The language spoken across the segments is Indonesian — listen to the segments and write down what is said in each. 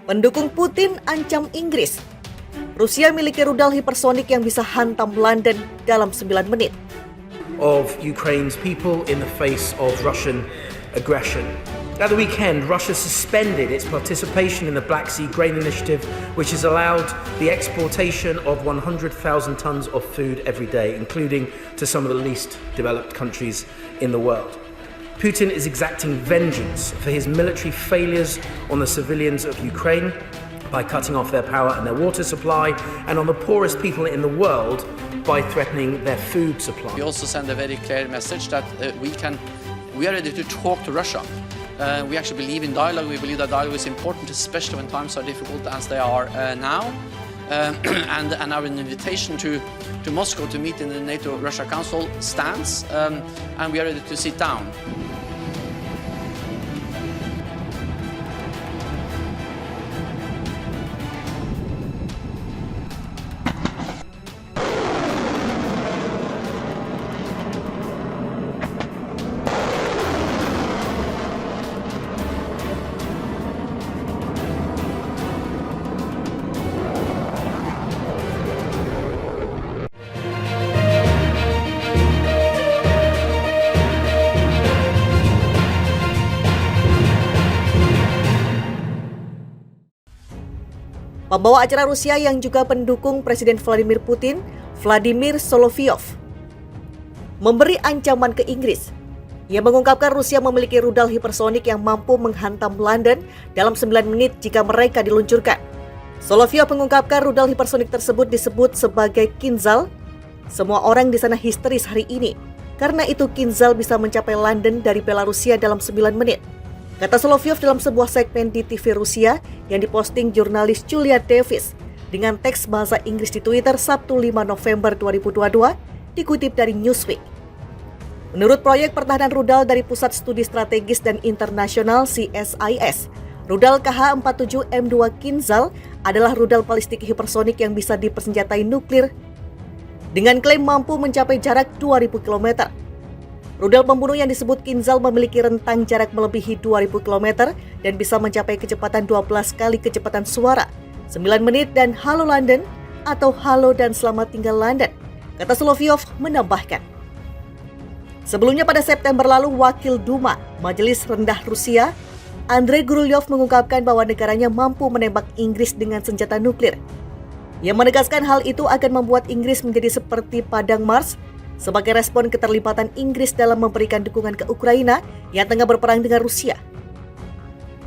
Pendukung Putin ancam Inggris. Rusia miliki rudal hipersonik yang bisa hantam London dalam 9 menit. Of Ukraine's people in the face of Russian aggression. At the weekend, Russia suspended its participation in the Black Sea Grain Initiative, which has allowed the exportation of 100,000 tons of food every day, including to some of the least developed countries in the world. Putin is exacting vengeance for his military failures on the civilians of Ukraine by cutting off their power and their water supply, and on the poorest people in the world by threatening their food supply. We also send a very clear message that we are ready to talk to Russia. We actually believe in dialogue. We believe that dialogue is important, especially when times are difficult as they are now. And our invitation to Moscow to meet in the NATO-Russia Council stands, and we are ready to sit down. Pembawa acara Rusia yang juga pendukung Presiden Vladimir Putin, Vladimir Solovyov, memberi ancaman ke Inggris. Ia mengungkapkan Rusia memiliki rudal hipersonik yang mampu menghantam London dalam 9 menit jika mereka diluncurkan. Solovyov mengungkapkan rudal hipersonik tersebut disebut sebagai Kinzhal. Semua orang di sana histeris hari ini, karena itu Kinzhal bisa mencapai London dari Belarusia dalam 9 menit. Kata Solovyov dalam sebuah segmen di TV Rusia yang diposting jurnalis Julia Davis dengan teks bahasa Inggris di Twitter Sabtu 5 November 2022, dikutip dari Newsweek. Menurut proyek pertahanan rudal dari Pusat Studi Strategis dan Internasional CSIS, rudal KH-47M2 Kinzhal adalah rudal balistik hipersonik yang bisa dipersenjatai nuklir dengan klaim mampu mencapai jarak 2000 km. Rudal pembunuh yang disebut Kinzhal memiliki rentang jarak melebihi 2000 km dan bisa mencapai kecepatan 12 kali kecepatan suara, 9 menit dan halo London atau halo dan selamat tinggal London, kata Solovyov menambahkan. Sebelumnya pada September lalu, Wakil Duma Majelis Rendah Rusia, Andrei Guryov mengungkapkan bahwa negaranya mampu menembak Inggris dengan senjata nuklir. Ia menegaskan hal itu akan membuat Inggris menjadi seperti padang Mars, sebagai respon keterlibatan Inggris dalam memberikan dukungan ke Ukraina yang tengah berperang dengan Rusia.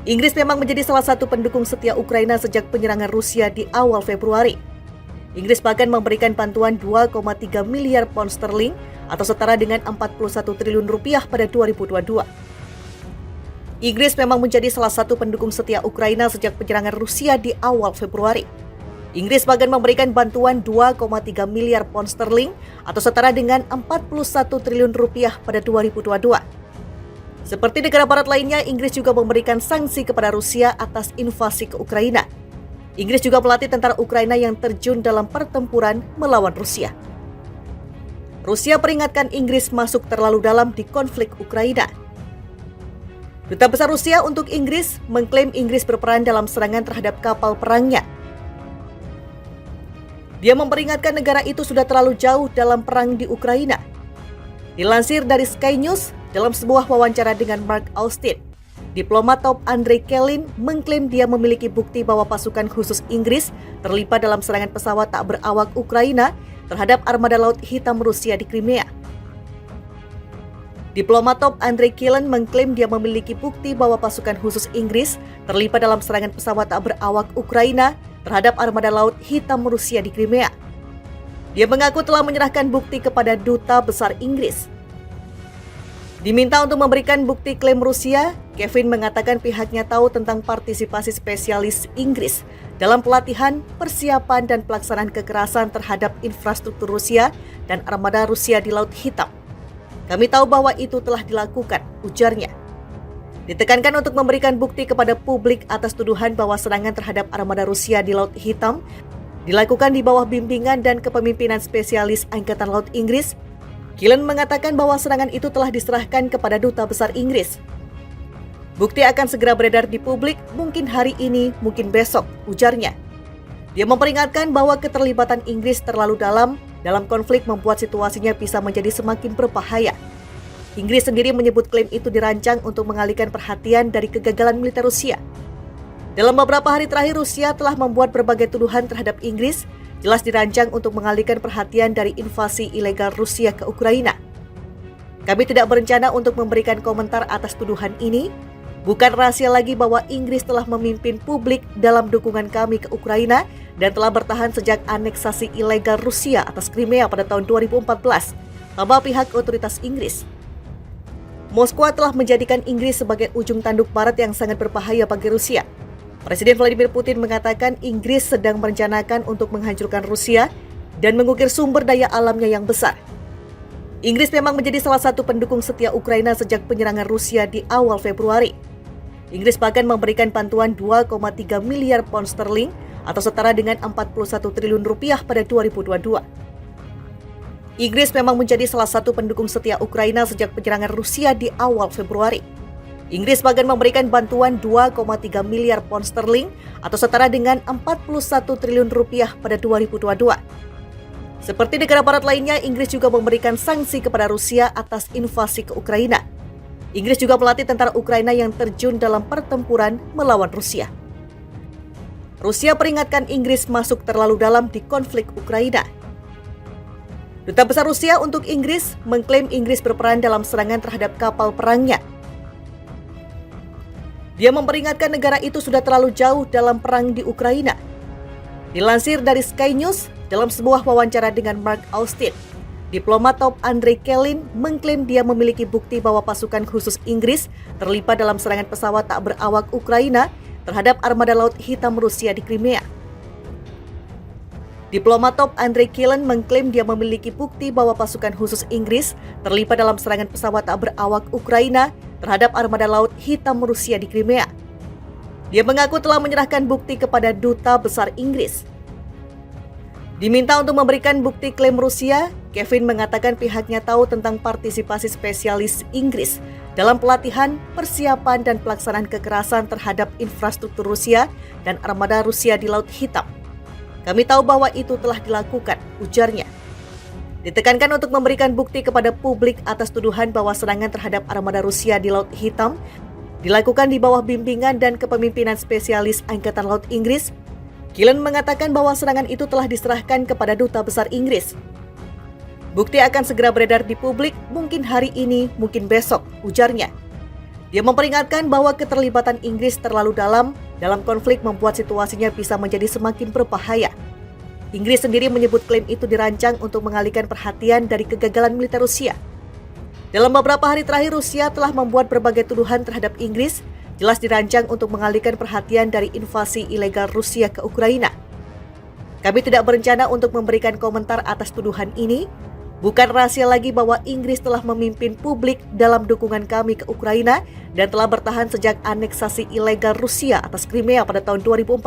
Inggris memang menjadi salah satu pendukung setia Ukraina sejak penyerangan Rusia di awal Februari. Inggris bahkan memberikan bantuan 2,3 miliar pound sterling atau setara dengan 41 triliun rupiah pada 2022. Inggris memang menjadi salah satu pendukung setia Ukraina sejak penyerangan Rusia di awal Februari. Inggris bahkan memberikan bantuan 2,3 miliar pound sterling atau setara dengan 41 triliun rupiah pada 2022. Seperti negara barat lainnya, Inggris juga memberikan sanksi kepada Rusia atas invasi ke Ukraina. Inggris juga melatih tentara Ukraina yang terjun dalam pertempuran melawan Rusia. Rusia peringatkan Inggris masuk terlalu dalam di konflik Ukraina. Duta Besar Rusia untuk Inggris mengklaim Inggris berperan dalam serangan terhadap kapal perangnya. Dia memperingatkan negara itu sudah terlalu jauh dalam perang di Ukraina. Dilansir dari Sky News, dalam sebuah wawancara dengan Mark Austin, diplomat top Andrei Kelin mengklaim dia memiliki bukti bahwa pasukan khusus Inggris terlibat dalam serangan pesawat tak berawak Ukraina terhadap armada Laut Hitam Rusia di Crimea. Diplomat top Andrei Kelin mengklaim dia memiliki bukti bahwa pasukan khusus Inggris terlibat dalam serangan pesawat tak berawak Ukraina terhadap armada Laut Hitam Rusia di Crimea. Dia mengaku telah menyerahkan bukti kepada Duta Besar Inggris. Diminta untuk memberikan bukti klaim Rusia, Kevin mengatakan pihaknya tahu tentang partisipasi spesialis Inggris dalam pelatihan, persiapan, dan pelaksanaan kekerasan terhadap infrastruktur Rusia dan armada Rusia di Laut Hitam. Kami tahu bahwa itu telah dilakukan, ujarnya. Ditekankan untuk memberikan bukti kepada publik atas tuduhan bahwa serangan terhadap armada Rusia di Laut Hitam dilakukan di bawah bimbingan dan kepemimpinan spesialis Angkatan Laut Inggris. Killen mengatakan bahwa serangan itu telah diserahkan kepada Duta Besar Inggris. Bukti akan segera beredar di publik, mungkin hari ini, mungkin besok, ujarnya. Dia memperingatkan bahwa keterlibatan Inggris terlalu dalam konflik membuat situasinya bisa menjadi semakin berbahaya. Inggris sendiri menyebut klaim itu dirancang untuk mengalihkan perhatian dari kegagalan militer Rusia. Dalam beberapa hari terakhir, Rusia telah membuat berbagai tuduhan terhadap Inggris, jelas dirancang untuk mengalihkan perhatian dari invasi ilegal Rusia ke Ukraina. Kami tidak berencana untuk memberikan komentar atas tuduhan ini. Bukan rahasia lagi bahwa Inggris telah memimpin publik dalam dukungan kami ke Ukraina dan telah bertahan sejak aneksasi ilegal Rusia atas Crimea pada tahun 2014, tambah pihak otoritas Inggris. Moskwa telah menjadikan Inggris sebagai ujung tanduk barat yang sangat berbahaya bagi Rusia. Presiden Vladimir Putin mengatakan Inggris sedang merencanakan untuk menghancurkan Rusia dan mengukir sumber daya alamnya yang besar. Inggris memang menjadi salah satu pendukung setia Ukraina sejak penyerangan Rusia di awal Februari. Inggris bahkan memberikan bantuan 2,3 miliar pound sterling atau setara dengan 41 triliun rupiah pada 2022. Inggris memang menjadi salah satu pendukung setia Ukraina sejak penyerangan Rusia di awal Februari. Inggris bahkan memberikan bantuan 2,3 miliar pound sterling atau setara dengan 41 triliun rupiah pada 2022. Seperti negara barat lainnya, Inggris juga memberikan sanksi kepada Rusia atas invasi ke Ukraina. Inggris juga melatih tentara Ukraina yang terjun dalam pertempuran melawan Rusia. Rusia peringatkan Inggris masuk terlalu dalam di konflik Ukraina. Duta Besar Rusia untuk Inggris mengklaim Inggris berperan dalam serangan terhadap kapal perangnya. Dia memperingatkan negara itu sudah terlalu jauh dalam perang di Ukraina. Dilansir dari Sky News, dalam sebuah wawancara dengan Mark Austin, diplomat top Andrei Kelin mengklaim dia memiliki bukti bahwa pasukan khusus Inggris terlibat dalam serangan pesawat tak berawak Ukraina terhadap armada Laut Hitam Rusia di Crimea. Diplomat top Andrei Kelin mengklaim dia memiliki bukti bahwa pasukan khusus Inggris terlibat dalam serangan pesawat tak berawak Ukraina terhadap armada Laut Hitam Rusia di Crimea. Dia mengaku telah menyerahkan bukti kepada Duta Besar Inggris. Diminta untuk memberikan bukti klaim Rusia, Kevin mengatakan pihaknya tahu tentang partisipasi spesialis Inggris dalam pelatihan, persiapan, dan pelaksanaan kekerasan terhadap infrastruktur Rusia dan armada Rusia di Laut Hitam. Kami tahu bahwa itu telah dilakukan, ujarnya. Ditekankan untuk memberikan bukti kepada publik atas tuduhan bahwa serangan terhadap armada Rusia di Laut Hitam dilakukan di bawah bimbingan dan kepemimpinan spesialis Angkatan Laut Inggris. Kelin mengatakan bahwa serangan itu telah diserahkan kepada Duta Besar Inggris. Bukti akan segera beredar di publik, mungkin hari ini, mungkin besok, ujarnya. Dia memperingatkan bahwa keterlibatan Inggris terlalu dalam konflik membuat situasinya bisa menjadi semakin berbahaya. Inggris sendiri menyebut klaim itu dirancang untuk mengalihkan perhatian dari kegagalan militer Rusia. Dalam beberapa hari terakhir, Rusia telah membuat berbagai tuduhan terhadap Inggris, jelas dirancang untuk mengalihkan perhatian dari invasi ilegal Rusia ke Ukraina. Kami tidak berencana untuk memberikan komentar atas tuduhan ini. Bukan rahasia lagi bahwa Inggris telah memimpin publik dalam dukungan kami ke Ukraina dan telah bertahan sejak aneksasi ilegal Rusia atas Crimea pada tahun 2014,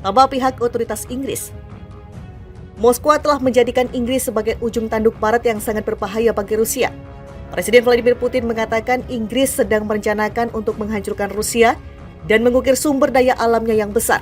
tambah pihak otoritas Inggris. Moskwa telah menjadikan Inggris sebagai ujung tanduk barat yang sangat berbahaya bagi Rusia. Presiden Vladimir Putin mengatakan Inggris sedang merencanakan untuk menghancurkan Rusia dan mengukir sumber daya alamnya yang besar.